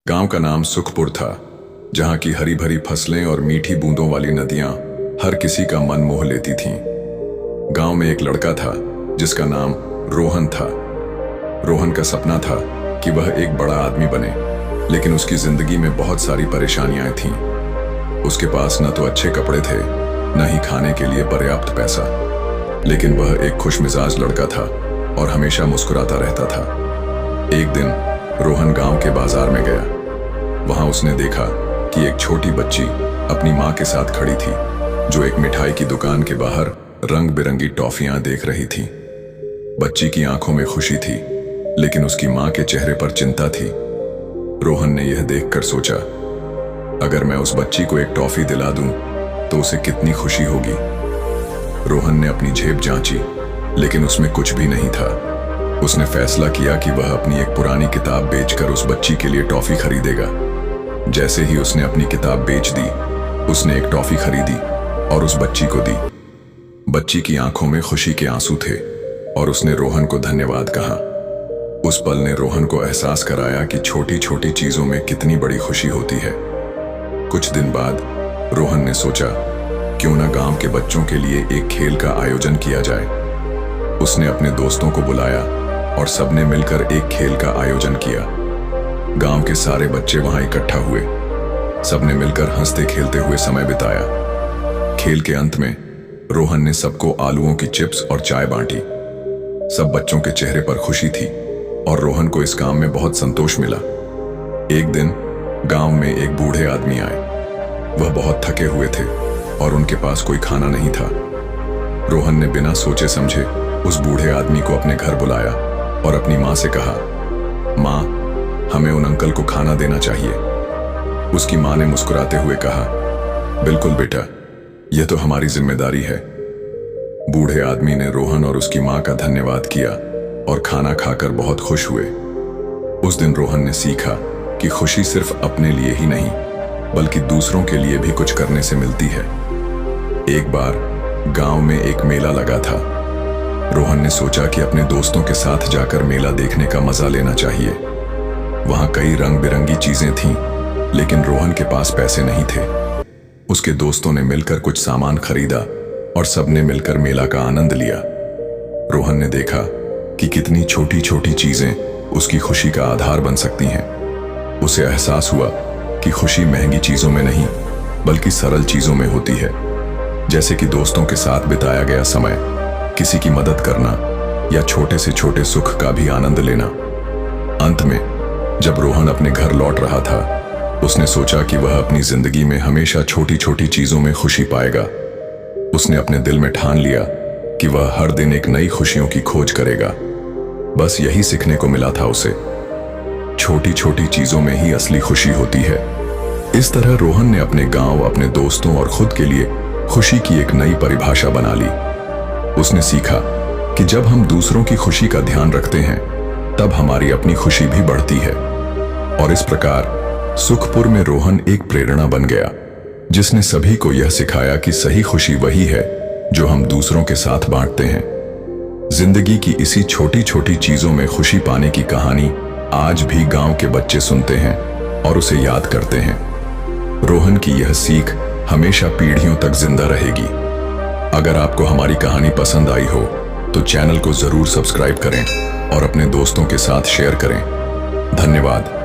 गांव का नाम सुखपुर था, जहां की हरी भरी फसलें और मीठी बूंदों वाली नदियां हर किसी का मन मोह लेती थीं। गांव में एक लड़का था जिसका नाम रोहन था। रोहन का सपना था कि वह एक बड़ा आदमी बने, लेकिन उसकी जिंदगी में बहुत सारी परेशानियां थीं। उसके पास न तो अच्छे कपड़े थे, न ही खाने के लिए पर्याप्त पैसा, लेकिन वह एक खुशमिजाज लड़का था और हमेशा मुस्कुराता रहता था। एक दिन रोहन गांव के बाजार में गया। वहां उसने देखा कि एक छोटी बच्ची अपनी मां के साथ खड़ी थी, जो एक मिठाई की दुकान के बाहर रंग बिरंगी टॉफियां देख रही थी। बच्ची की आंखों में खुशी थी, लेकिन उसकी मां के चेहरे पर चिंता थी। रोहन ने यह देखकर सोचा, अगर मैं उस बच्ची को एक टॉफी दिला दूं तो उसे कितनी खुशी होगी। रोहन ने अपनी जेब जांची, लेकिन उसमें कुछ भी नहीं था। उसने फैसला किया कि वह अपनी एक पुरानी किताब बेचकर उस बच्ची के लिए टॉफी खरीदेगा। जैसे ही उसने अपनी किताब बेच दी, उसने एक टॉफी खरीदी और उस बच्ची को दी। बच्ची की आंखों में खुशी के आंसू थे और उसने रोहन को धन्यवाद कहा। उस पल ने रोहन को एहसास कराया कि छोटी छोटी चीजों में कितनी बड़ी खुशी होती है। कुछ दिन बाद रोहन ने सोचा, क्यों न गांव के बच्चों के लिए एक खेल का आयोजन किया जाए। उसने अपने दोस्तों को बुलाया और सबने मिलकर एक खेल का आयोजन किया। गांव के सारे बच्चे वहां इकट्ठा हुए। सबने मिलकर हंसते खेलते हुए समय बिताया। खेल के अंत में रोहन ने सबको आलूओं की चिप्स और चाय बांटी। सब बच्चों के चेहरे पर खुशी थी और रोहन को इस काम में बहुत संतोष मिला। एक दिन गांव में एक बूढ़े आदमी आए। वह बहुत थके हुए थे और उनके पास कोई खाना नहीं था। रोहन ने बिना सोचे समझे उस बूढ़े आदमी को अपने घर बुलाया और अपनी मां से कहा, मां, हमें उन अंकल को खाना देना चाहिए। उसकी मां ने मुस्कुराते हुए कहा, बिल्कुल बेटा, यह तो हमारी जिम्मेदारी है। बूढ़े आदमी ने रोहन और उसकी मां का धन्यवाद किया और खाना खाकर बहुत खुश हुए। उस दिन रोहन ने सीखा कि खुशी सिर्फ अपने लिए ही नहीं, बल्कि दूसरों के लिए भी कुछ करने से मिलती है। एक बार गांव में एक मेला लगा था। रोहन ने सोचा कि अपने दोस्तों के साथ जाकर मेला देखने का मजा लेना चाहिए। वहां कई रंग बिरंगी चीजें थीं, लेकिन रोहन के पास पैसे नहीं थे। उसके दोस्तों ने मिलकर कुछ सामान खरीदा और सबने मिलकर मेला का आनंद लिया। रोहन ने देखा कि कितनी छोटी छोटी चीजें उसकी खुशी का आधार बन सकती हैं। उसे एहसास हुआ कि खुशी महंगी चीजों में नहीं, बल्कि सरल चीजों में होती है, जैसे कि दोस्तों के साथ बिताया गया समय, किसी की मदद करना या छोटे से छोटे सुख का भी आनंद लेना। अंत में जब रोहन अपने घर लौट रहा था, उसने सोचा कि वह अपनी जिंदगी में हमेशा छोटी छोटी चीजों में खुशी पाएगा। उसने अपने दिल में ठान लिया कि वह हर दिन एक नई खुशियों की खोज करेगा। बस यही सीखने को मिला था उसे, छोटी छोटी चीजों में ही असली खुशी होती है। इस तरह रोहन ने अपने गांव, अपने दोस्तों और खुद के लिए खुशी की एक नई परिभाषा बना ली। उसने सीखा कि जब हम दूसरों की खुशी का ध्यान रखते हैं, तब हमारी अपनी खुशी भी बढ़ती है। और इस प्रकार सुखपुर में रोहन एक प्रेरणा बन गया, जिसने सभी को यह सिखाया कि सही खुशी वही है जो हम दूसरों के साथ बांटते हैं। जिंदगी की इसी छोटी छोटी चीजों में खुशी पाने की कहानी आज भी गांव के बच्चे सुनते हैं और उसे याद करते हैं। रोहन की यह सीख हमेशा पीढ़ियों तक जिंदा रहेगी। अगर आपको हमारी कहानी पसंद आई हो तो चैनल को जरूर सब्सक्राइब करें और अपने दोस्तों के साथ शेयर करें। धन्यवाद।